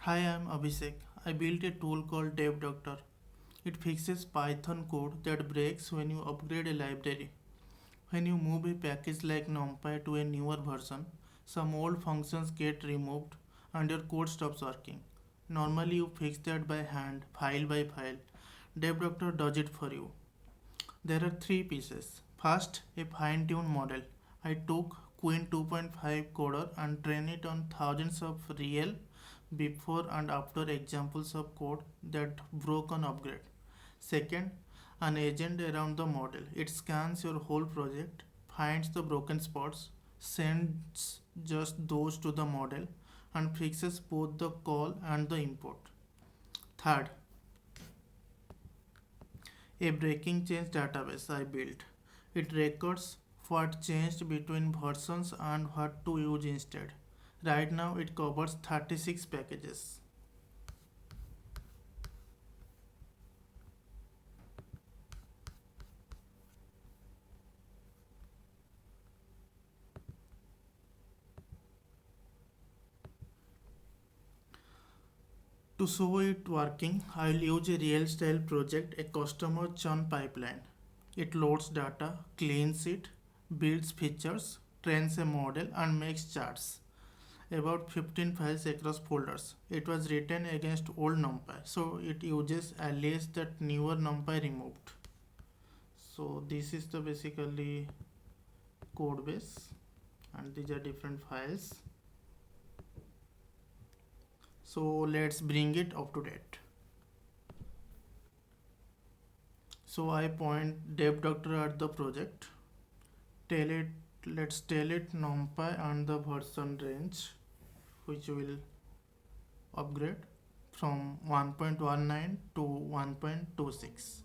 Hi, I'm Abhishek. I built a tool called DepDoctor. It fixes Python code that breaks when you upgrade a library. When you move a package like numpy to a newer version, some old functions get removed and your code stops working. Normally, you fix that by hand, file by file. DevDoctor does it for you. There are three pieces. First, a fine tuned model. I took Qwen2.5-Coder and trained it on thousands of real before and after examples of code that broke on upgrade. Second, an agent around the model. It scans your whole project, finds the broken spots, sends just those to the model, and fixes both the call and the import. Third, a breaking change database I built. It records what changed between versions and what to use instead. Right now it covers 36 packages. To show it working, I will use a real style project, a customer churn pipeline. It loads data, cleans it, builds features, trains a model, and makes charts. About 15 files across folders. It was written against old numpy, so it uses alias that newer numpy removed. So this is the basically code base, and these are different files. So let's bring it up to date. So I point DepDoctor at the project. Tell it, let's tell it numpy and the version range, which will upgrade from 1.19 to 1.26.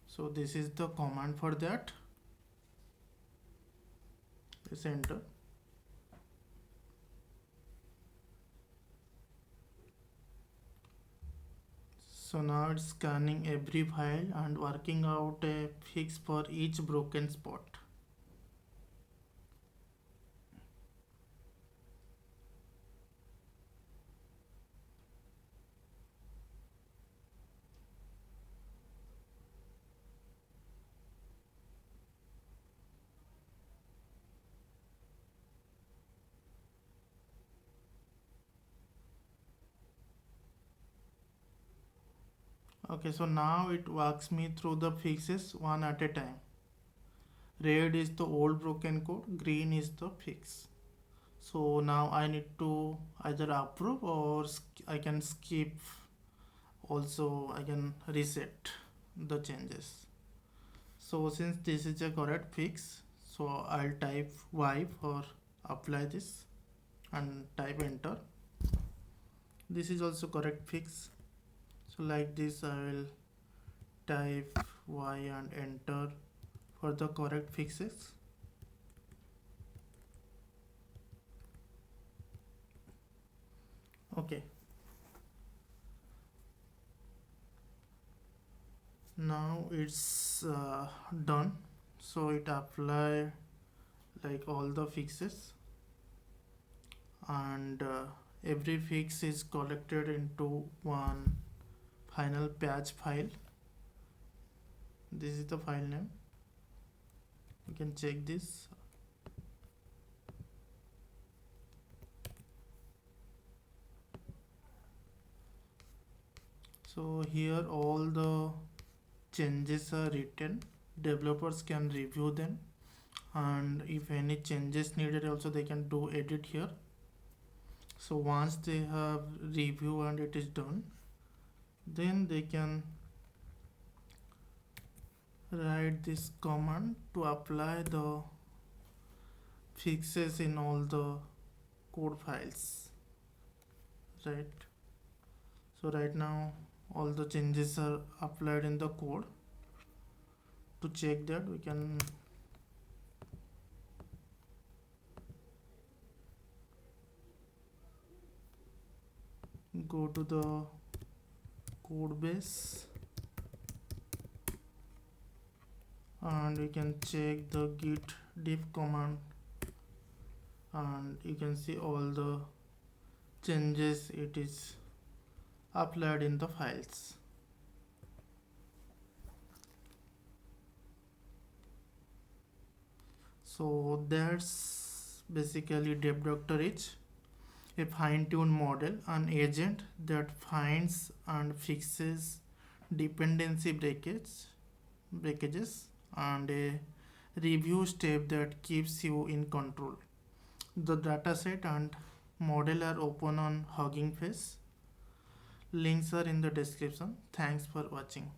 So this is the command for that. Let's enter. So now it's scanning every file and working out a fix for each broken spot. Okay, so now it walks me through the fixes one at a time. Red is the old broken code, green is the fix. So now I need to either approve or I can skip. Also, I can reset the changes. So since this is a correct fix, so I'll type Y for apply this and type enter. This is also correct fix. So like this I will type Y and enter for the correct fixes. Okay. Now it's done. So it apply like all the fixes, and every fix is collected into one final patch file. This is the file name. You can check this. So here all the changes are written. Developers can review them, and if any changes needed also they can do edit here. So once they have review and it is done, then they can write this command to apply the fixes in all the code files, right? So right now all the changes are applied in the code. To check that, we can go to the code base and we can check the git diff command and you can see all the changes it is applied in the files. So that's basically DepDoctor is a fine-tuned model, an agent that finds and fixes dependency breakages, and a review step that keeps you in control. The dataset and model are open on Hugging Face. Links are in the description. Thanks for watching.